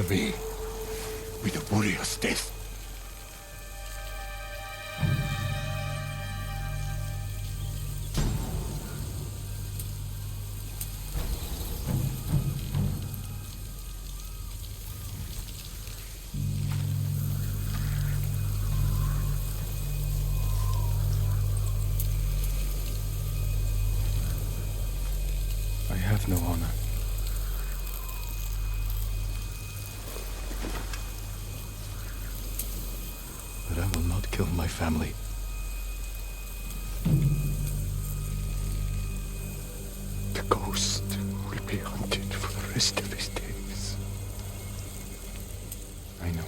me with a warrior's death. I have no honor. But I will not kill my family. The ghost will be hunted for the rest of his days. I know.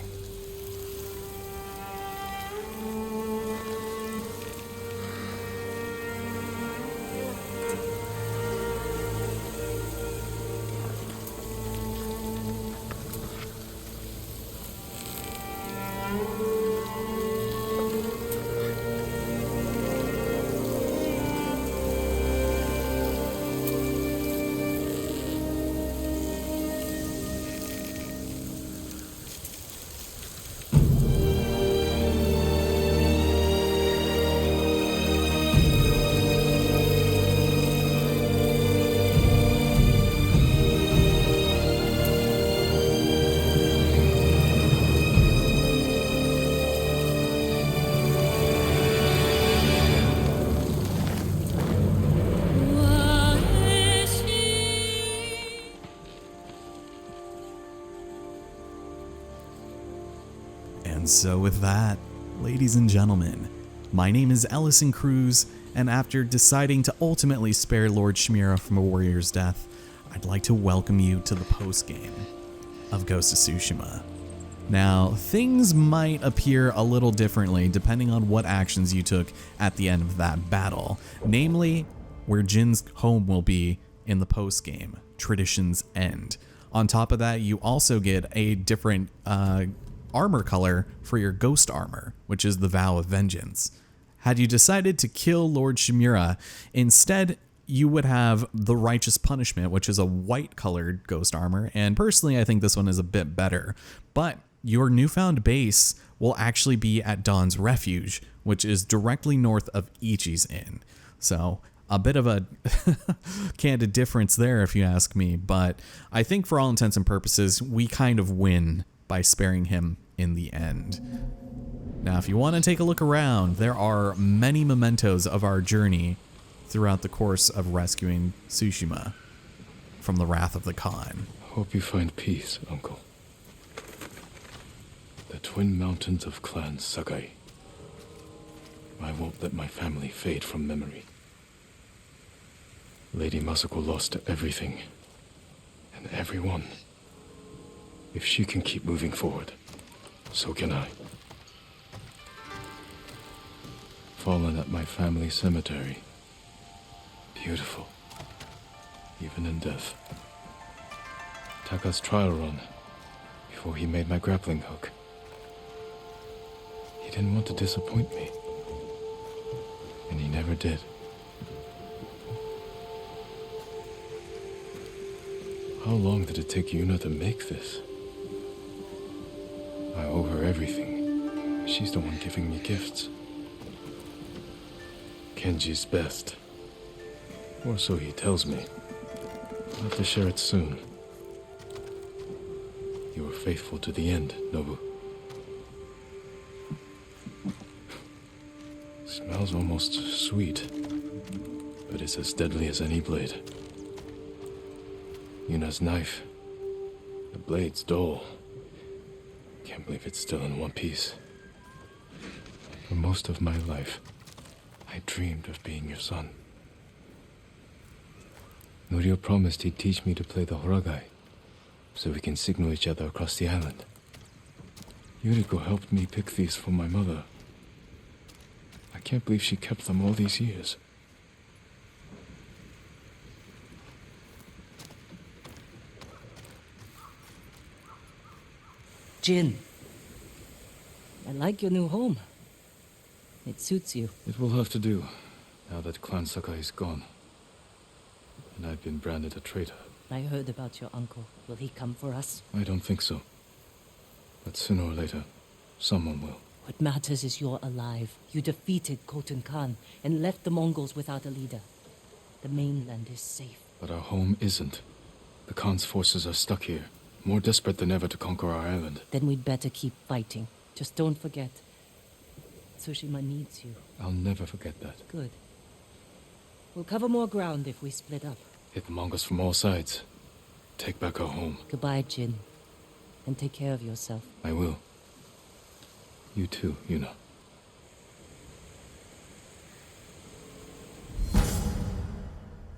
And so with that, ladies and gentlemen, my name is Ellison Cruz, and after deciding to ultimately spare Lord Chimera from a warrior's death, I'd like to welcome you to the post-game of Ghost of Tsushima. Now, things might appear a little differently depending on what actions you took at the end of that battle, namely where Jin's home will be in the post-game, Tradition's End. On top of that, you also get a different armor color for your ghost armor, which is the Vow of Vengeance. Had you decided to kill Lord Chimera, instead you would have the Righteous Punishment, which is a white colored ghost armor, and personally I think this one is a bit better. But your newfound base will actually be at Dawn's Refuge, which is directly north of Ichi's Inn. So a bit of a candid difference there if you ask me, but I think for all intents and purposes we kind of win by sparing him in the end. Now, if you want to take a look around, there are many mementos of our journey throughout the course of rescuing Tsushima from the wrath of the Khan. Hope you find peace, Uncle. The twin mountains of Clan Sakai. I won't let my family fade from memory. Lady Masako lost everything and everyone. If she can keep moving forward, so can I. Fallen at my family cemetery. Beautiful, even in death. Taka's trial run, before he made my grappling hook. He didn't want to disappoint me, and he never did. How long did it take Yuna to make this? I owe her everything. She's the one giving me gifts. Kenji's best. Or so he tells me. I'll have to share it soon. You were faithful to the end, Nobu. Smells almost sweet, but it's as deadly as any blade. Yuna's knife. The blade's dull. Can't believe it's still in one piece. For most of my life, I dreamed of being your son. Norio promised he'd teach me to play the horagai, so we can signal each other across the island. Yuriko helped me pick these for my mother. I can't believe she kept them all these years. Jin, I like your new home. It suits you. It will have to do, now that Clan Sakai is gone. And I've been branded a traitor. I heard about your uncle. Will he come for us? I don't think so. But sooner or later, someone will. What matters is you're alive. You defeated Khotun Khan and left the Mongols without a leader. The mainland is safe. But our home isn't. The Khan's forces are stuck here, more desperate than ever to conquer our island. Then we'd better keep fighting. Just don't forget. Tsushima needs you. I'll never forget that. Good. We'll cover more ground if we split up. Hit the Mongols from all sides. Take back our home. Goodbye, Jin. And take care of yourself. I will. You too, Yuna.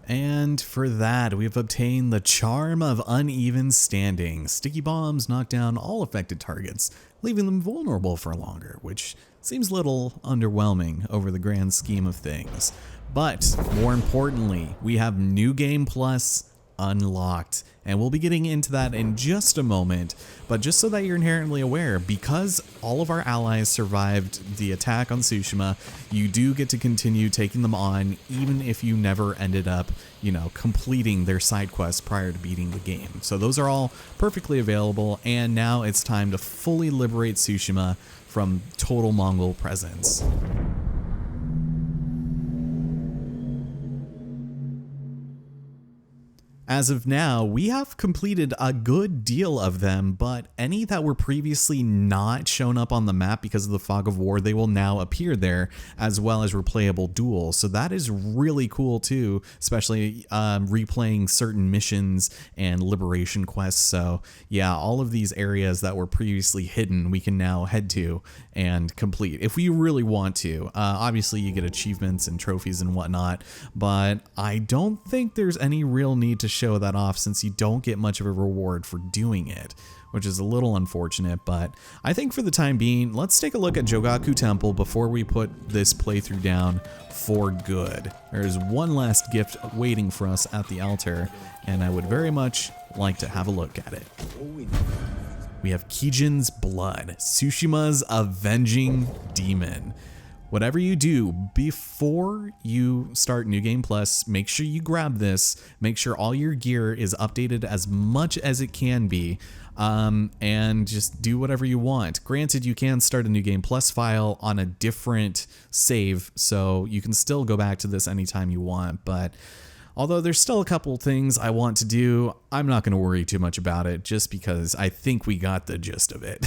And for that, we've obtained the Charm of Uneven Standing. Sticky bombs knock down all affected targets, leaving them vulnerable for longer, which seems a little underwhelming over the grand scheme of things. But more importantly, we have New Game Plus unlocked, and we'll be getting into that in just a moment. But just so that you're inherently aware, because all of our allies survived the attack on Tsushima, you do get to continue taking them on even if you never ended up, completing their side quests prior to beating the game. So those are all perfectly available, and now it's time to fully liberate Tsushima from total Mongol presence. As of now, we have completed a good deal of them, but any that were previously not shown up on the map because of the fog of war, they will now appear there, as well as replayable duels. So that is really cool too, especially replaying certain missions and liberation quests. So yeah, all of these areas that were previously hidden, we can now head to and complete if we really want to. Obviously you get achievements and trophies and whatnot, but I don't think there's any real need to show that off since you don't get much of a reward for doing it, which is a little unfortunate. But I think for the time being, let's take a look at Jogaku Temple before we put this playthrough down for good. There's one last gift waiting for us at the altar, and I would very much like to have a look at it. We have Kijin's Blood, Tsushima's Avenging Demon. Whatever you do, before you start New Game Plus, make sure you grab this, make sure all your gear is updated as much as it can be, and just do whatever you want. Granted, you can start a New Game Plus file on a different save, so you can still go back to this anytime you want, but although there's still a couple things I want to do, I'm not going to worry too much about it just because I think we got the gist of it,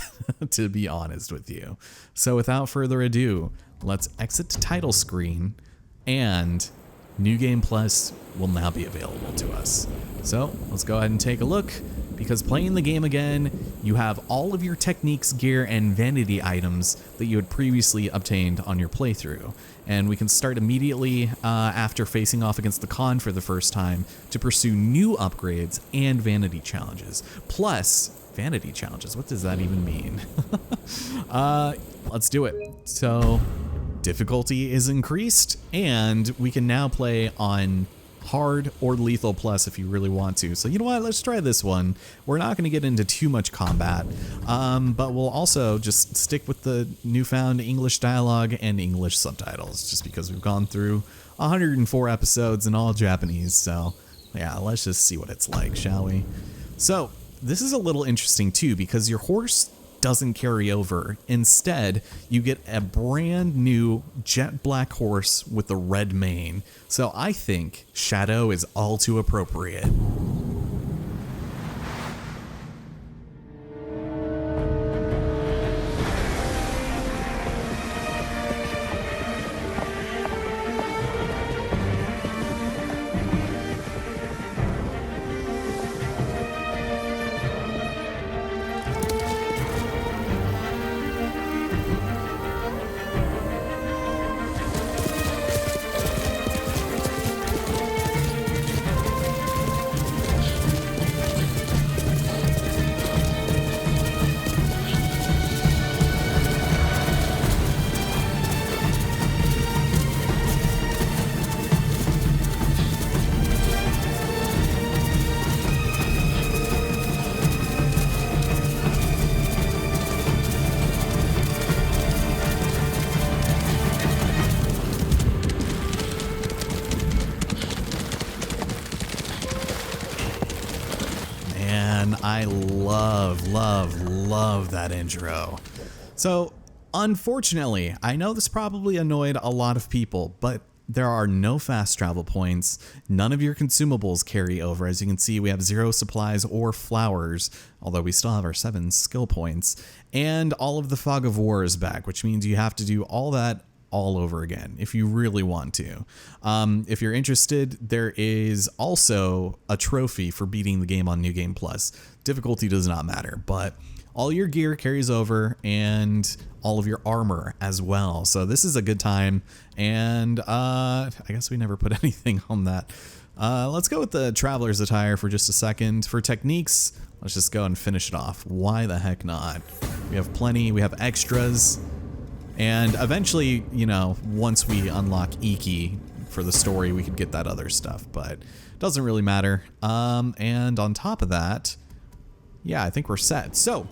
to be honest with you. So without further ado, let's exit the title screen, and New Game Plus will now be available to us. So let's go ahead and take a look, because playing the game again, you have all of your techniques, gear, and vanity items that you had previously obtained on your playthrough. And we can start immediately after facing off against the Khan for the first time to pursue new upgrades and vanity challenges. Plus, vanity challenges, what does that even mean? Let's do it. So, difficulty is increased, and we can now play on hard or lethal plus if you really want to. So you know what, let's try this one. We're not going to get into too much combat, but we'll also just stick with the newfound English dialogue and English subtitles, just because we've gone through 104 episodes and all Japanese. So yeah, let's just see what it's like, shall we? So this is a little interesting too, because your horse doesn't carry over. Instead, you get a brand new jet black horse with a red mane. So I think Shadow is all too appropriate. I love, love, love that intro. So, unfortunately, I know this probably annoyed a lot of people, but there are no fast travel points. None of your consumables carry over. As you can see, we have 0 supplies or flowers, although we still have our 7 skill points. And all of the fog of war is back, which means you have to do all that all over again if you really want to. If you're interested, there is also a trophy for beating the game on New Game Plus. Difficulty does not matter, but all your gear carries over and all of your armor as well. So this is a good time. And I guess we never put anything on that. Let's go with the Traveler's Attire for just a second. For techniques, let's just go and finish it off. Why the heck not? We have plenty. We have extras. And eventually, you know, once we unlock Iki for the story, we could get that other stuff. But it doesn't really matter. And on top of that, yeah, I think we're set. So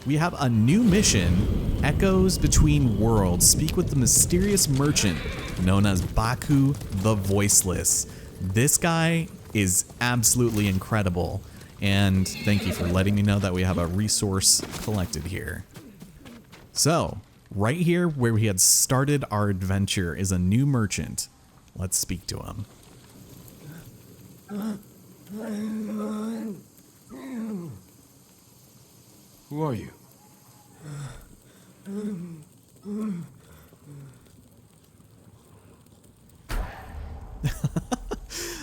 we have a new mission, Echoes Between Worlds. Speak with the mysterious merchant known as Baku the Voiceless. This guy is absolutely incredible. And thank you for letting me know that we have a resource collected here. So, right here where we had started our adventure is a new merchant. Let's speak to him. Who are you?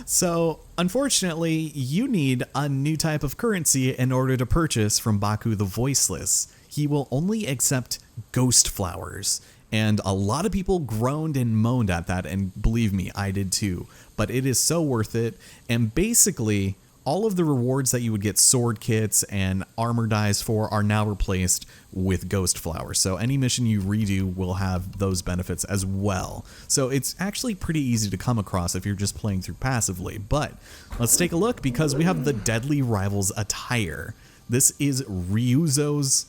So, unfortunately, you need a new type of currency in order to purchase from Baku the Voiceless. He will only accept ghost flowers. And a lot of people groaned and moaned at that, and believe me, I did too. But it is so worth it. And basically, all of the rewards that you would get sword kits and armor dies for are now replaced with ghost flowers. So any mission you redo will have those benefits as well. So it's actually pretty easy to come across if you're just playing through passively. But let's take a look because we have the Deadly Rivals Attire. This is Ryuzo's,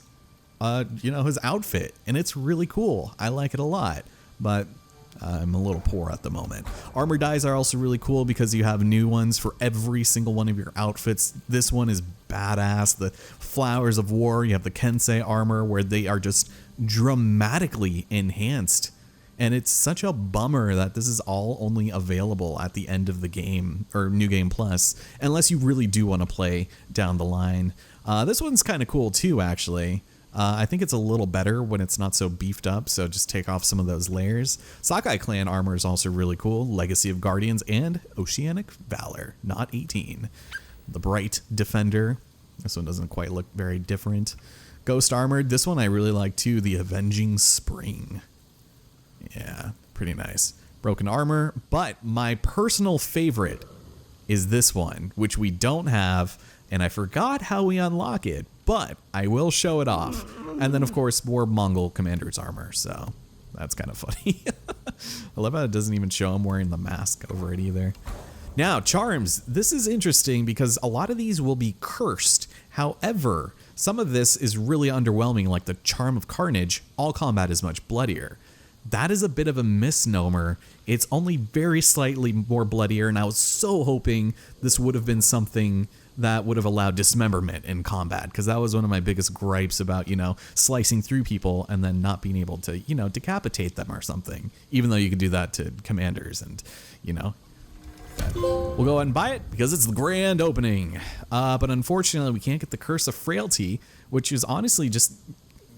his outfit, and it's really cool. I like it a lot, but I'm a little poor at the moment. Armor dies are also really cool because you have new ones for every single one of your outfits. This one is badass. The Flowers of War, you have the Kensei armor where they are just dramatically enhanced. And it's such a bummer that this is all only available at the end of the game, or New Game Plus, unless you really do want to play down the line. This one's kind of cool too, actually. I think it's a little better when it's not so beefed up, so just take off some of those layers. Sakai Clan armor is also really cool. Legacy of Guardians and Oceanic Valor, not 18. The Bright Defender. This one doesn't quite look very different. Ghost Armored. This one I really like too. The Avenging Spring. Yeah, pretty nice. Broken Armor. But my personal favorite is this one, which we don't have, and I forgot how we unlock it. But I will show it off. And then, of course, more Mongol Commander's armor. So that's kind of funny. I love how it doesn't even show him wearing the mask over it either. Now, charms. This is interesting because a lot of these will be cursed. However, some of this is really underwhelming, like the Charm of Carnage. All combat is much bloodier. That is a bit of a misnomer. It's only very slightly more bloodier, and I was so hoping this would have been something that would have allowed dismemberment in combat, because that was one of my biggest gripes about, slicing through people and then not being able to, decapitate them or something, even though you could do that to commanders and, we'll go ahead and buy it because it's the grand opening. But unfortunately, we can't get the Curse of Frailty, which is honestly just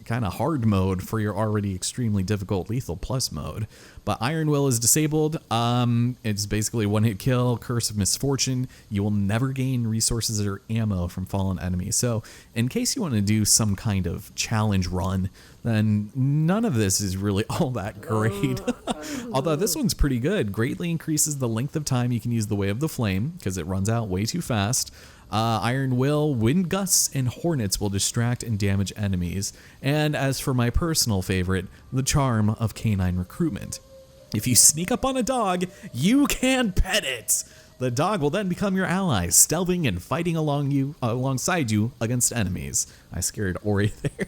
kind of hard mode for your already extremely difficult Lethal Plus mode. But Iron Will is disabled. It's basically one-hit kill. Curse of Misfortune. You will never gain resources or ammo from fallen enemies. So in case you want to do some kind of challenge run, then none of this is really all that great. Although this one's pretty good. Greatly increases the length of time you can use the Way of the Flame because it runs out way too fast. Iron Will, Wind Gusts, and Hornets will distract and damage enemies. And as for my personal favorite, the Charm of Canine Recruitment. If you sneak up on a dog, you can pet it! The dog will then become your ally, stealthing and fighting alongside you against enemies. I scared Ori there.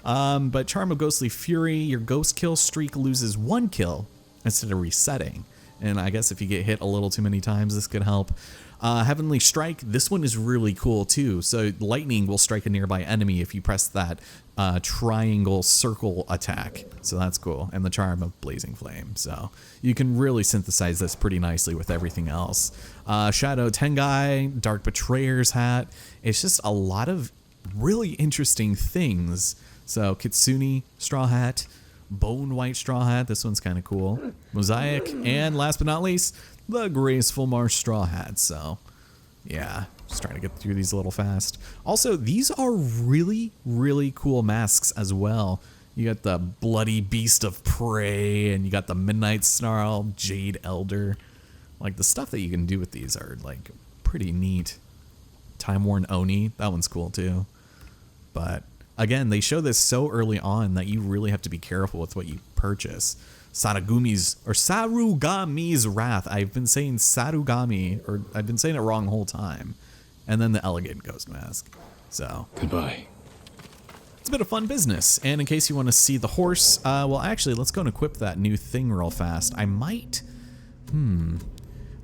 But Charm of Ghostly Fury, your ghost kill streak loses 1 kill instead of resetting. And I guess if you get hit a little too many times, this could help. Heavenly Strike, this one is really cool too. So lightning will strike a nearby enemy if you press that triangle circle attack. So that's cool. And the charm of Blazing Flame. So you can really synthesize this pretty nicely with everything else. Shadow Tengai, Dark Betrayer's hat. It's just a lot of really interesting things. So Kitsune Straw Hat, Bone White Straw Hat. This one's kind of cool. Mosaic. And last but not least, the Graceful Marsh Straw Hat. So yeah, just trying to get through these a little fast. Also, these are really, really cool masks as well. You got the Bloody Beast of Prey, and you got the Midnight Snarl, Jade Elder. Like, the stuff that you can do with these are, like, pretty neat. Time Worn Oni, that one's cool too. But, again, they show this so early on that you really have to be careful with what you purchase. Sarugami's Wrath. I've been saying Sarugami, or I've been saying it wrong the whole time. And then the Elegant Ghost Mask. So Goodbye. it's a bit of fun business. And in case you want to see the horse, well, actually, let's go and equip that new thing real fast. I might,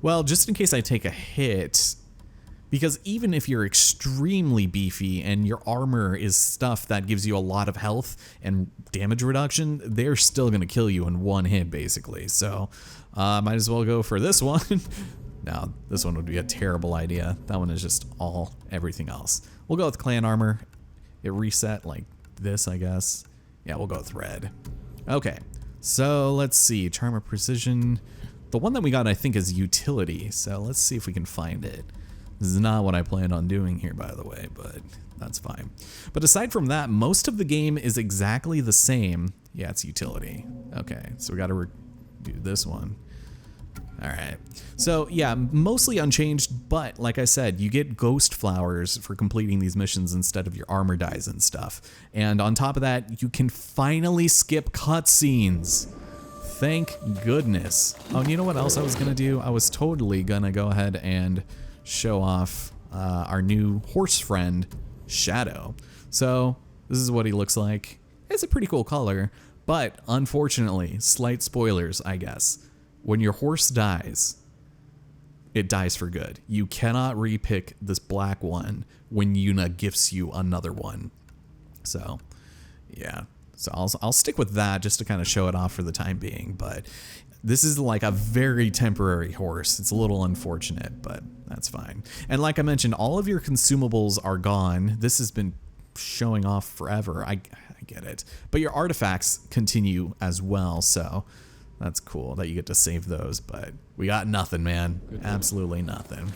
well, just in case I take a hit, because even if you're extremely beefy and your armor is stuff that gives you a lot of health and damage reduction, they're still going to kill you in one hit, basically. So might as well go for this one. No, this one would be a terrible idea. That one is just everything else. We'll go with clan armor. It reset like this, I guess. Yeah, we'll go with red. Okay, so let's see. Charm of Precision. The one that we got, I think, is utility. So let's see if we can find it. This is not what I planned on doing here, by the way, but that's fine. But aside from that, most of the game is exactly the same. Yeah, it's utility. Okay, so we got to do this one. All right. So yeah, mostly unchanged, but like I said, you get ghost flowers for completing these missions instead of your armor dies and stuff. And on top of that, you can finally skip cutscenes. Thank goodness. Oh, and you know what else I was gonna do? I was totally gonna go ahead and show off our new horse friend, Shadow. So this is what he looks like. It's a pretty cool color, but unfortunately, slight spoilers, I guess. When your horse dies, it dies for good. You cannot repick this black one when Yuna gifts you another one. So, yeah. So I'll stick with that just to kind of show it off for the time being. But this is like a very temporary horse. It's a little unfortunate, but that's fine. And like I mentioned, all of your consumables are gone. This has been showing off forever. I get it. But your artifacts continue as well, so that's cool that you get to save those, but we got nothing, man. Absolutely nothing.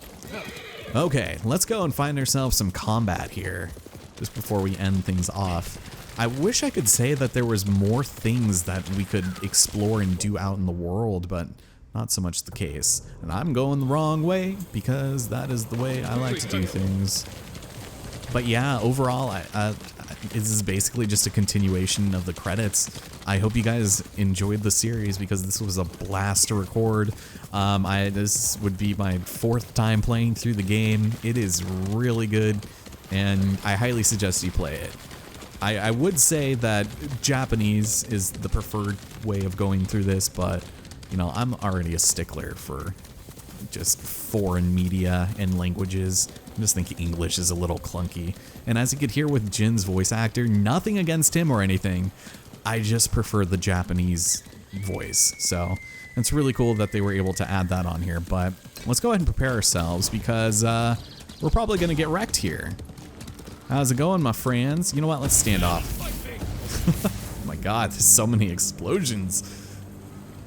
Okay, let's go and find ourselves some combat here just before we end things off. I wish I could say that there was more things that we could explore and do out in the world, but not so much the case. And I'm going the wrong way because that is the way I like to do things. But yeah, overall, this is basically just a continuation of the credits. I hope you guys enjoyed the series because this was a blast to record. This would be my 4th time playing through the game. It is really good, and I highly suggest you play it. I would say that Japanese is the preferred way of going through this, but you know, I'm already a stickler for just foreign media and languages. I just think English is a little clunky. And as you could hear with Jin's voice actor, nothing against him or anything, I just prefer the Japanese voice. So it's really cool that they were able to add that on here. But let's go ahead and prepare ourselves because we're probably going to get wrecked here. How's it going, my friends? You know what? Let's stand off. Oh my god, there's so many explosions.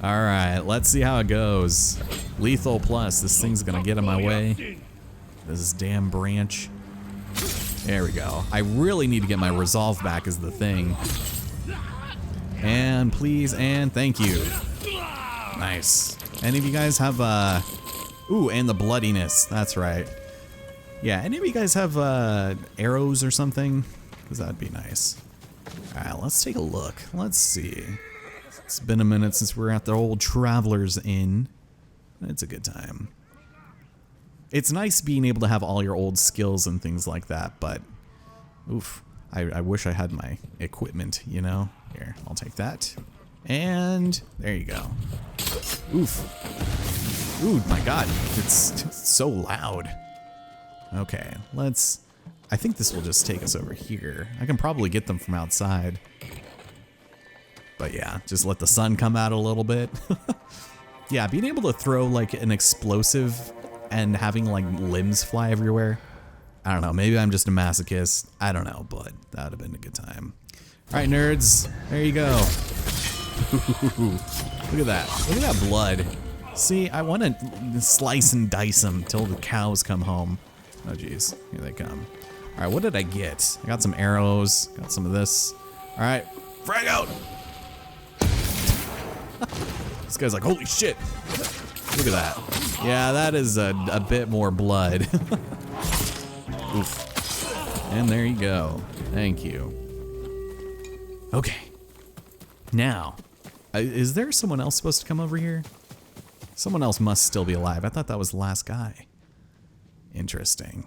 Alright, let's see how it goes. Lethal plus, this thing's gonna get in my way. This damn branch. There we go. I really need to get my resolve back is the thing. And please and thank you. Nice. Any of you guys have ooh, and the bloodiness, that's right. Yeah, any of you guys have arrows or something? Because that'd be nice. Alright, let's take a look. Let's see. It's been a minute since we were at the old Traveler's Inn. It's a good time. It's nice being able to have all your old skills and things like that, but oof, I wish I had my equipment, you know? Here, I'll take that. And there you go. Oof. Ooh, my God, it's so loud. Okay, I think this will just take us over here. I can probably get them from outside. But yeah, just let the sun come out a little bit. Yeah, being able to throw like an explosive and having like limbs fly everywhere. I don't know, maybe I'm just a masochist. I don't know, but that would have been a good time. All right, nerds, there you go. Look at that. Look at that blood. See, I want to slice and dice them till the cows come home. Oh, geez. Here they come. All right, what did I get? I got some arrows. Got some of this. All right, frag out. This guy's like, holy shit. Look at that. Yeah, that is a bit more blood. Oof. And there you go. Thank you. Okay. Now, is there someone else supposed to come over here? Someone else must still be alive. I thought that was the last guy. Interesting.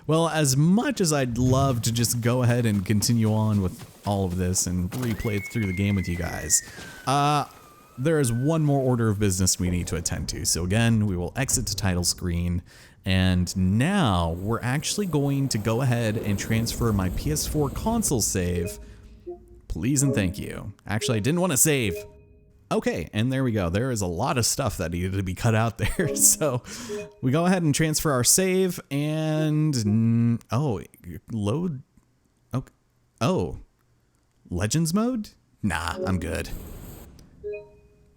Well, as much as I'd love to just go ahead and continue on with all of this and replay through the game with you guys, there is one more order of business we need to attend to. So again, we will exit to title screen. And now we're actually going to go ahead and transfer my PS4 console save. Please and thank you. Actually, I didn't want to save. Okay, and there we go. There is a lot of stuff that needed to be cut out there. So we go ahead and transfer our save and, oh, load. Okay. Oh, Legends mode? Nah, I'm good.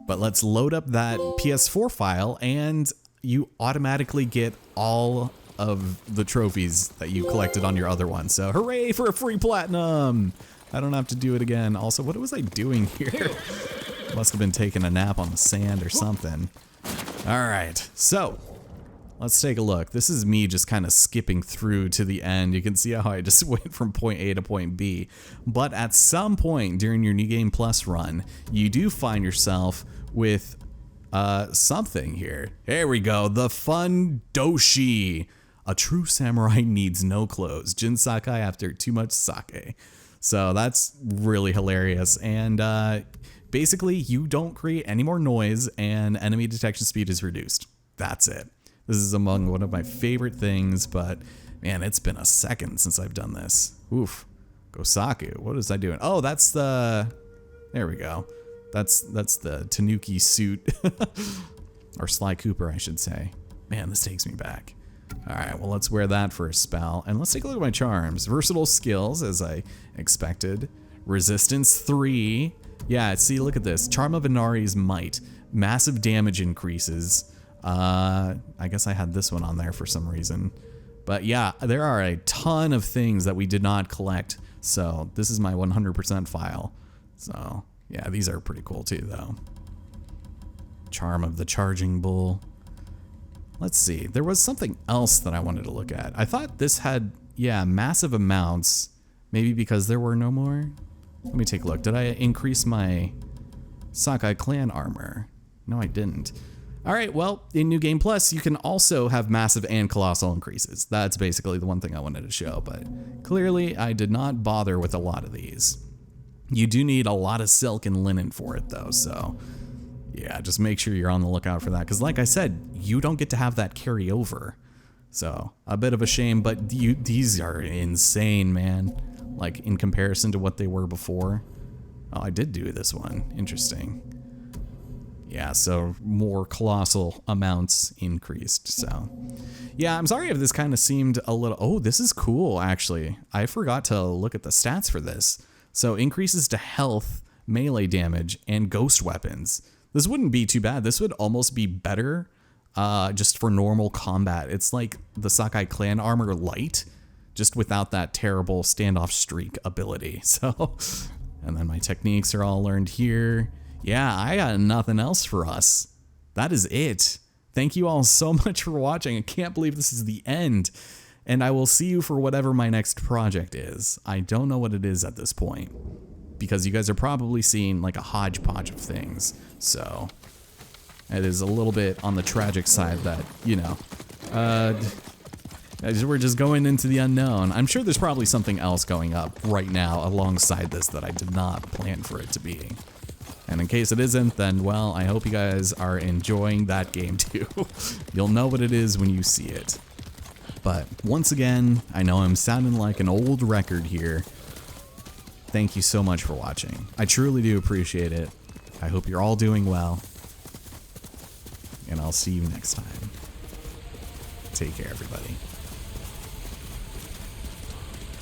But let's load up that PS4 file and you automatically get all of the trophies that you collected on your other one. So hooray for a free platinum. I don't have to do it again. Also, what was I doing here? Must have been taking a nap on the sand or something. All right, so let's take a look. This is me just kind of skipping through to the end. You can see how I just went from point A to point B. But at some point during your New Game Plus run, you do find yourself with something here. There we go, the Fun Doshi. A true samurai needs no clothes. Jin Sakai after too much sake. So that's really hilarious. And basically, you don't create any more noise and enemy detection speed is reduced. That's it. This is among one of my favorite things, but man, it's been a second since I've done this. Oof. Gosaku, what was I doing? Oh, that's the, there we go. That's the Tanuki suit, or Sly Cooper, I should say. Man, this takes me back. All right, well, let's wear that for a spell. And let's take a look at my charms. Versatile skills, as I expected. Resistance 3. Yeah, see, look at this. Charm of Inari's Might. Massive damage increases. I guess I had this one on there for some reason. But yeah, there are a ton of things that we did not collect. So this is my 100% file. So yeah, these are pretty cool too, though. Charm of the Charging Bull. Let's see. There was something else that I wanted to look at. I thought this had, yeah, massive amounts. Maybe because there were no more? Let me take a look. Did I increase my Sakai clan armor? No, I didn't. All right, well, in New Game Plus, you can also have massive and colossal increases. That's basically the one thing I wanted to show, but clearly I did not bother with a lot of these. You do need a lot of silk and linen for it, though, so yeah, just make sure you're on the lookout for that, because like I said, you don't get to have that carry over. So, a bit of a shame, but these are insane, man. Like, in comparison to what they were before. Oh, I did do this one. Interesting. Yeah, so more colossal amounts increased, so. Yeah, I'm sorry if this kind of seemed a little... Oh, this is cool, actually. I forgot to look at the stats for this. So, increases to health, melee damage, and ghost weapons. This wouldn't be too bad. This would almost be better just for normal combat. It's like the Sakai clan armor light, just without that terrible standoff streak ability. So, and then my techniques are all learned here. Yeah, I got nothing else for us. That is it. Thank you all so much for watching. I can't believe this is the end. And I will see you for whatever my next project is. I don't know what it is at this point, because you guys are probably seeing like a hodgepodge of things. So it is a little bit on the tragic side that, you know, we're just going into the unknown. I'm sure there's probably something else going up right now alongside this that I did not plan for it to be. And in case it isn't, then, well, I hope you guys are enjoying that game too. You'll know what it is when you see it. But once again, I know I'm sounding like an old record here. Thank you so much for watching. I truly do appreciate it. I hope you're all doing well. And I'll see you next time. Take care, everybody.